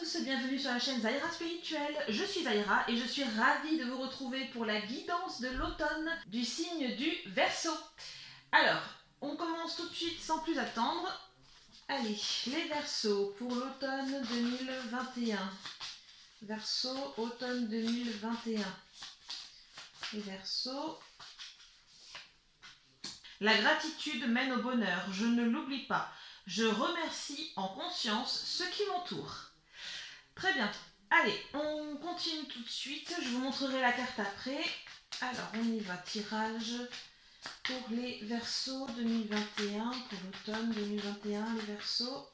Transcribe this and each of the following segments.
tous, bienvenue sur la chaîne Zaira Spirituelle. Je suis Zaira et je suis ravie de vous retrouver pour la guidance de l'automne du signe du Verseau. Alors, on commence tout de suite sans plus attendre. Allez, les Verseaux pour l'automne 2021. Verseau, automne 2021. Les Verseaux. La gratitude mène au bonheur, je ne l'oublie pas. Je remercie en conscience ceux qui m'entourent. Très bien. Allez, on continue tout de suite. Je vous montrerai la carte après. Alors, on y va. Tirage pour les Verseaux 2021, pour l'automne 2021, les Verseaux.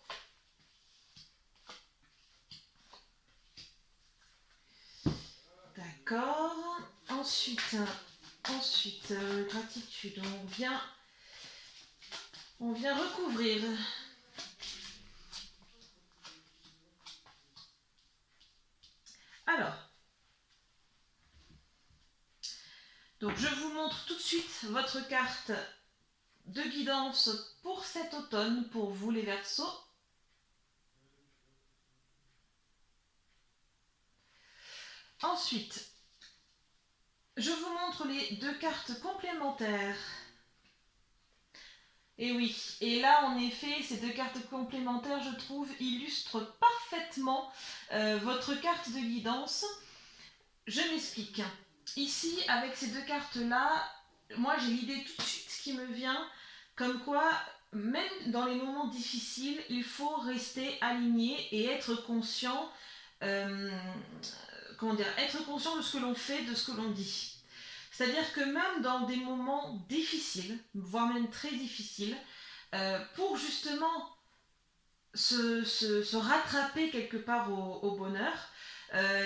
D'accord. Ensuite, gratitude. On vient recouvrir. Alors, donc je vous montre tout de suite votre carte de guidance pour cet automne, pour vous les Verseaux. Ensuite, je vous montre les deux cartes complémentaires. Et oui, et là en effet, ces deux cartes complémentaires, je trouve, illustrent parfaitement votre carte de guidance. Je m'explique. Ici, avec ces deux cartes-là, moi j'ai l'idée tout de suite qui me vient, comme quoi, même dans les moments difficiles, il faut rester aligné et être conscient, être conscient de ce que l'on fait, de ce que l'on dit. C'est-à-dire que même dans des moments difficiles, voire même très difficiles, pour justement se rattraper quelque part au bonheur,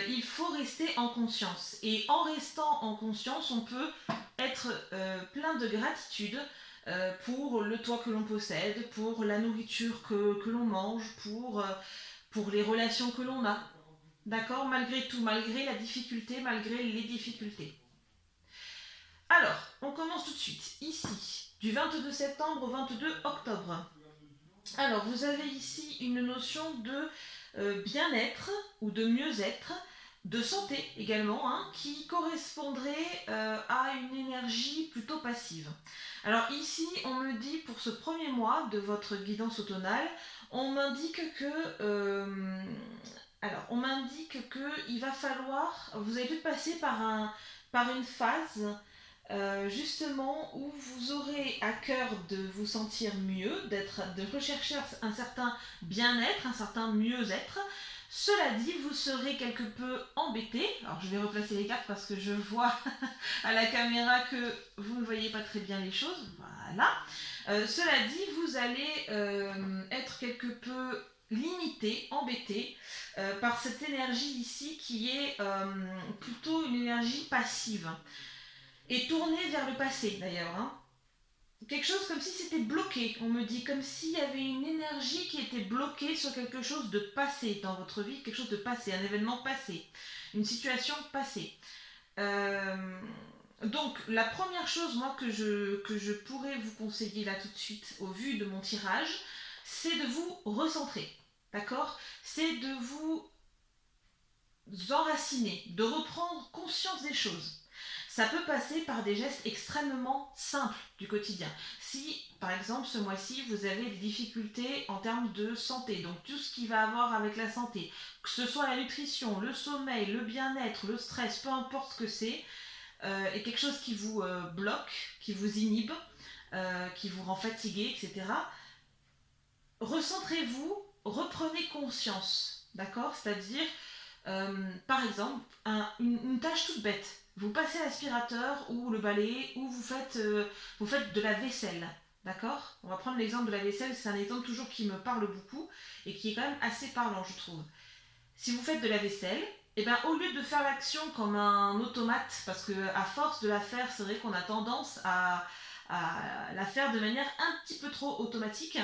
il faut rester en conscience. Et en restant en conscience, on peut être plein de gratitude pour le toit que l'on possède, pour la nourriture que l'on mange, pour les relations que l'on a. D'accord? Malgré tout, malgré la difficulté, malgré les difficultés. Alors, on commence tout de suite. Ici, du 22 septembre au 22 octobre. Alors, vous avez ici une notion de bien-être ou de mieux-être, de santé également, qui correspondrait à une énergie plutôt passive. Alors ici, on me dit pour ce premier mois de votre guidance automnale, on m'indique que il va falloir, vous allez peut-être passer par une phase justement où vous aurez à cœur de vous sentir mieux, de rechercher un certain bien-être, un certain mieux-être. Cela dit, vous serez quelque peu embêté. Alors je vais replacer les cartes parce que je vois à la caméra que vous ne voyez pas très bien les choses. Voilà. Cela dit, vous allez être quelque peu limité, embêté par cette énergie ici qui est plutôt une énergie passive et tourné vers le passé d'ailleurs. Quelque chose comme si c'était bloqué, on me dit, comme s'il y avait une énergie qui était bloquée sur quelque chose de passé dans votre vie, quelque chose de passé, un événement passé, une situation passée. Donc la première chose moi que je pourrais vous conseiller là tout de suite au vu de mon tirage, c'est de vous recentrer, d'accord? C'est de vous enraciner, de reprendre conscience des choses. Ça peut passer par des gestes extrêmement simples du quotidien. Si, par exemple, ce mois-ci, vous avez des difficultés en termes de santé, donc tout ce qui va avoir avec la santé, que ce soit la nutrition, le sommeil, le bien-être, le stress, peu importe ce que c'est, et quelque chose qui vous bloque, qui vous inhibe, qui vous rend fatigué, etc., recentrez-vous, reprenez conscience, d'accord? C'est-à-dire, par exemple, une tâche toute bête. Vous passez l'aspirateur ou le balai ou vous faites de la vaisselle. D'accord? On va prendre l'exemple de la vaisselle, c'est un exemple toujours qui me parle beaucoup et qui est quand même assez parlant, je trouve. Si vous faites de la vaisselle, et ben, au lieu de faire l'action comme un automate, parce que à force de la faire, c'est vrai qu'on a tendance à la faire de manière un petit peu trop automatique,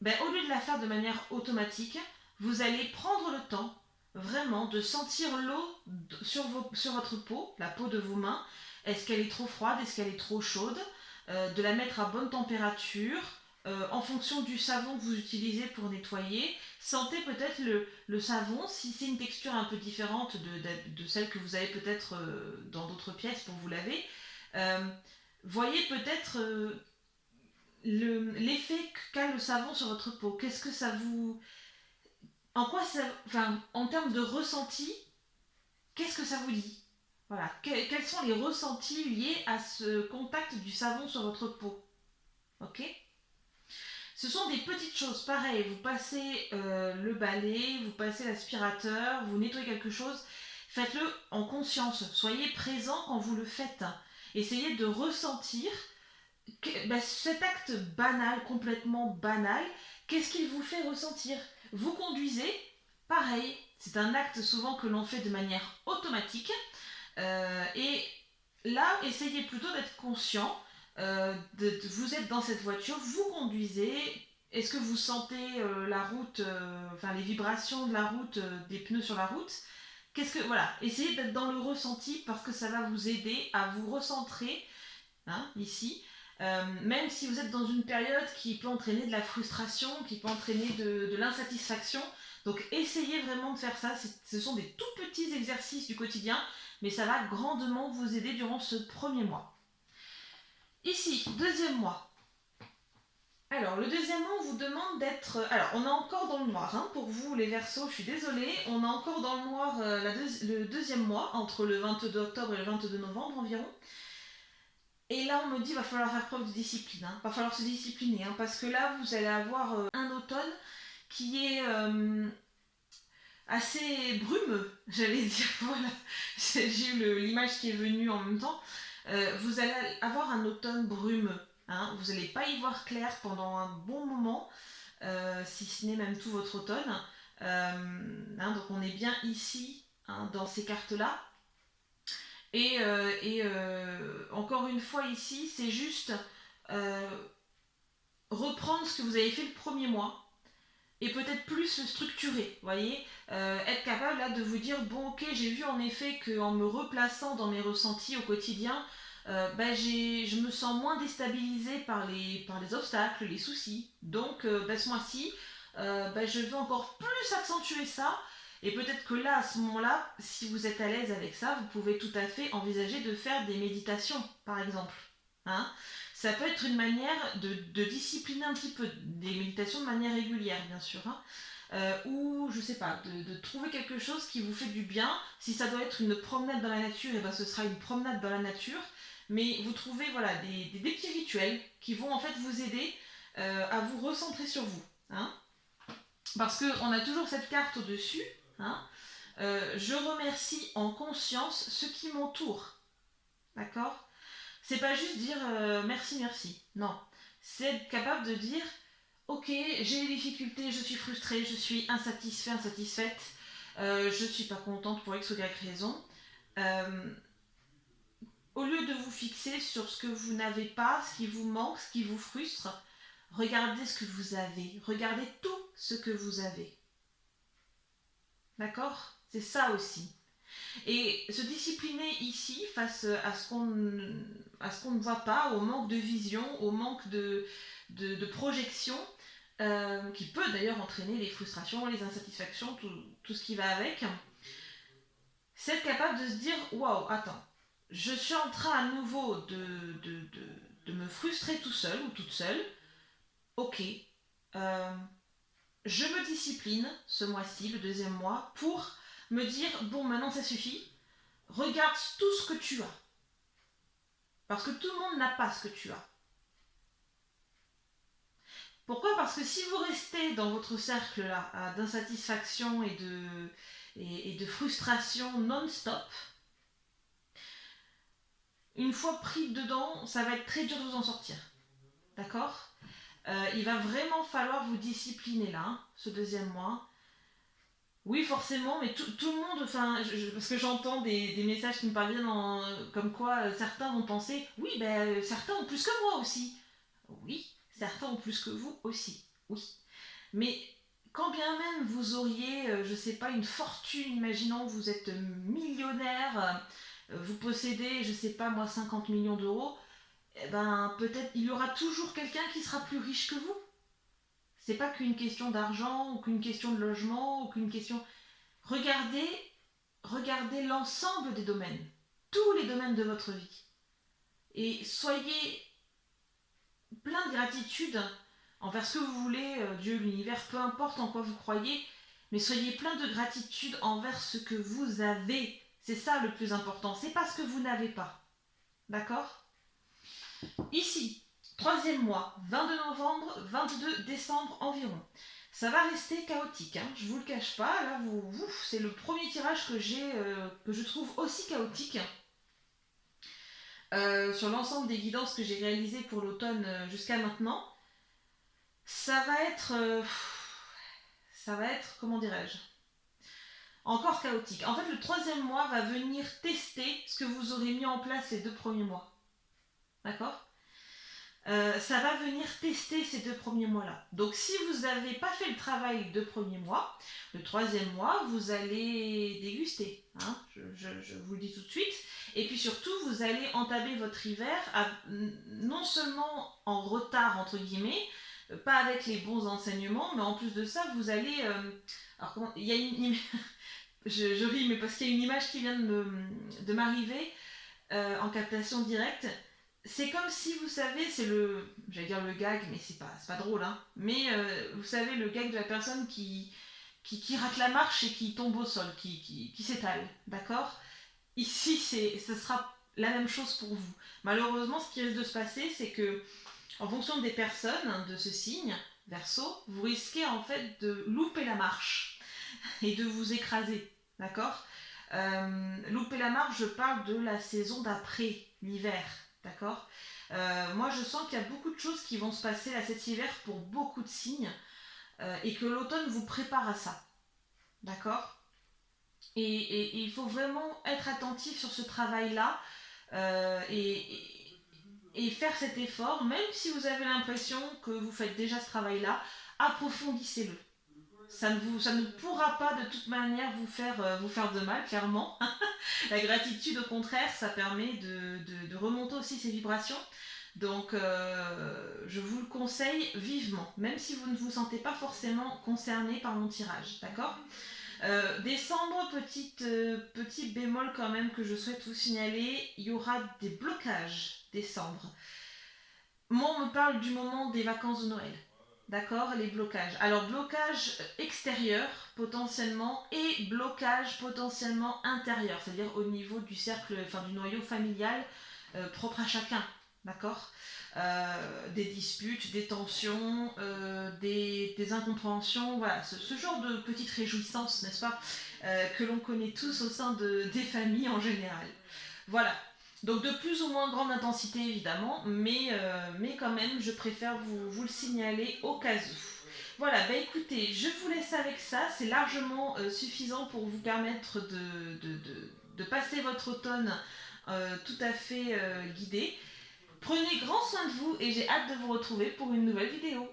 ben, au lieu de la faire de manière automatique, vous allez prendre le temps vraiment de sentir l'eau sur votre peau, la peau de vos mains. Est-ce qu'elle est trop froide? Est-ce qu'elle est trop chaude? De la mettre à bonne température en fonction du savon que vous utilisez pour nettoyer. Sentez peut-être le savon, si c'est une texture un peu différente de celle que vous avez peut-être dans d'autres pièces pour vous laver. Euh, Voyez peut-être l'effet qu'a le savon sur votre peau. Qu'est-ce que ça vous... En quoi ça... Enfin, en termes de ressenti, qu'est-ce que ça vous dit? Voilà. Quels sont les ressentis liés à ce contact du savon sur votre peau? Ok? Ce sont des petites choses, pareil, vous passez le balai, vous passez l'aspirateur, vous nettoyez quelque chose, faites-le en conscience, soyez présent quand vous le faites. Essayez de ressentir cet acte banal, complètement banal, qu'est-ce qu'il vous fait ressentir? Vous conduisez, pareil, c'est un acte souvent que l'on fait de manière automatique, et là, essayez plutôt d'être conscient. Vous êtes dans cette voiture, vous conduisez. Est-ce que vous sentez la route, enfin les vibrations de la route, des pneus sur la route? Voilà, essayez d'être dans le ressenti parce que ça va vous aider à vous recentrer, hein, ici. Même si vous êtes dans une période qui peut entraîner de la frustration, qui peut entraîner de l'insatisfaction. Donc essayez vraiment de faire ça. Ce sont des tout petits exercices du quotidien, mais ça va grandement vous aider durant ce premier mois. Ici, deuxième mois. Alors, le deuxième mois, on vous demande d'être... Alors, on est encore dans le noir, hein, pour vous les Verseaux, je suis désolée. On est encore dans le noir le deuxième mois, entre le 22 octobre et le 22 novembre environ. Et là, on me dit, va falloir faire preuve de discipline, hein. Va falloir se discipliner, hein, parce que là, vous allez avoir un automne qui est assez brumeux, j'allais dire. Voilà, j'ai eu l'image qui est venue en même temps. Vous allez avoir un automne brumeux, hein. Vous n'allez pas y voir clair pendant un bon moment, si ce n'est même tout votre automne. Hein, donc on est bien ici, hein, dans ces cartes-là. Encore une fois ici, c'est juste euh, reprendre ce que vous avez fait le premier mois et peut-être plus le structurer, voyez, être capable là de vous dire, bon ok, j'ai vu en effet qu'en me replaçant dans mes ressentis au quotidien, je me sens moins déstabilisée par les obstacles, les soucis. Donc ce mois-ci, je veux encore plus accentuer ça. Et peut-être que là, à ce moment-là, si vous êtes à l'aise avec ça, vous pouvez tout à fait envisager de faire des méditations, par exemple. Hein, ça peut être une manière de discipliner un petit peu, des méditations de manière régulière, bien sûr. Hein, ou, je sais pas, de trouver quelque chose qui vous fait du bien. Si ça doit être une promenade dans la nature, et ben ce sera une promenade dans la nature. Mais vous trouvez voilà, des petits rituels qui vont en fait vous aider à vous recentrer sur vous. Hein, parce qu'on a toujours cette carte au-dessus. Hein, je remercie en conscience ceux qui m'entourent. D'accord? C'est pas juste dire merci, merci. Non. C'est être capable de dire ok, j'ai des difficultés, je suis frustrée, je suis insatisfait, insatisfaite, je suis pas contente pour X ou Y raison. Euh, Au lieu de vous fixer sur ce que vous n'avez pas, ce qui vous manque, ce qui vous frustre, regardez ce que vous avez, regardez tout ce que vous avez. D'accord? C'est ça aussi. Et se discipliner ici face à ce qu'on ne voit pas, au manque de vision, au manque de projection, qui peut d'ailleurs entraîner les frustrations, les insatisfactions, tout ce qui va avec, c'est être capable de se dire waouh, attends, je suis en train à nouveau de me frustrer tout seul ou toute seule, ok, euh, je me discipline ce mois-ci, le deuxième mois, pour me dire bon, maintenant ça suffit, regarde tout ce que tu as. Parce que tout le monde n'a pas ce que tu as. Pourquoi? Parce que si vous restez dans votre cercle là d'insatisfaction et de frustration non-stop, une fois pris dedans, ça va être très dur de vous en sortir. D'accord? Il va vraiment falloir vous discipliner là, hein, ce deuxième mois. Oui, forcément, mais tout le monde, enfin, parce que j'entends des messages qui me parviennent comme quoi certains vont penser, oui, certains ont plus que moi aussi. Oui, certains ont plus que vous aussi, oui. Mais quand bien même vous auriez, je sais pas, une fortune, imaginons vous êtes millionnaire, vous possédez, je sais pas moi, 50 millions d'euros, eh ben peut-être il y aura toujours quelqu'un qui sera plus riche que vous. C'est pas qu'une question d'argent, ou qu'une question de logement, ou qu'une question... Regardez, regardez l'ensemble des domaines, tous les domaines de votre vie. Et soyez plein de gratitude envers ce que vous voulez, Dieu, l'univers, peu importe en quoi vous croyez, mais soyez plein de gratitude envers ce que vous avez. C'est ça le plus important, c'est pas ce que vous n'avez pas. D'accord? Ici, troisième mois, 22 novembre, 22 décembre environ. Ça va rester chaotique, hein, je vous le cache pas. Là, c'est le premier tirage que j'ai, que je trouve aussi chaotique. Sur l'ensemble des guidances que j'ai réalisées pour l'automne jusqu'à maintenant, ça va être, comment dirais-je, encore chaotique. En fait, le troisième mois va venir tester ce que vous aurez mis en place les 2 premiers mois. D'accord? Ça va venir tester ces 2 premiers mois-là. Donc si vous n'avez pas fait le travail les 2 premiers mois, le troisième mois, vous allez déguster. Hein, je vous le dis tout de suite. Et puis surtout, vous allez entamer votre hiver non seulement en retard, entre guillemets, pas avec les bons enseignements, mais en plus de ça, vous allez... alors comment... Il y a je ris, mais parce qu'il y a une image qui vient de m'arriver en captation directe. C'est comme si, vous savez, j'allais dire le gag, mais c'est pas drôle, hein. Mais vous savez, le gag de la personne qui rate la marche et qui tombe au sol, qui s'étale, d'accord? Ici, ce sera la même chose pour vous. Malheureusement, ce qui risque de se passer, c'est que, en fonction des personnes de ce signe, Verseau, vous risquez en fait de louper la marche et de vous écraser, d'accord? Louper la marche, je parle de la saison d'après, l'hiver, d'accord? Moi, je sens qu'il y a beaucoup de choses qui vont se passer là cet hiver pour beaucoup de signes et que l'automne vous prépare à ça, d'accord? Et il faut vraiment être attentif sur ce travail-là euh, et, et faire cet effort, même si vous avez l'impression que vous faites déjà ce travail-là, approfondissez-le. Ça ne pourra pas de toute manière vous faire de mal, clairement. La gratitude, au contraire, ça permet de remonter aussi ses vibrations. Donc, je vous le conseille vivement, même si vous ne vous sentez pas forcément concerné par mon tirage, d'accord? Décembre, petit bémol quand même que je souhaite vous signaler, il y aura des blocages décembre. Moi, on me parle du moment des vacances de Noël. D'accord? Les blocages. Alors, blocage extérieur potentiellement et blocage potentiellement intérieur, c'est-à-dire au niveau du cercle, enfin du noyau familial propre à chacun. D'accord? Des disputes, des tensions, des incompréhensions, voilà, ce genre de petites réjouissances, n'est-ce pas, que l'on connaît tous au sein des familles en général. Voilà. Donc de plus ou moins grande intensité évidemment, mais quand même je préfère vous le signaler au cas où. Voilà, bah écoutez, je vous laisse avec ça, c'est largement suffisant pour vous permettre de passer votre automne tout à fait guidé. Prenez grand soin de vous et j'ai hâte de vous retrouver pour une nouvelle vidéo.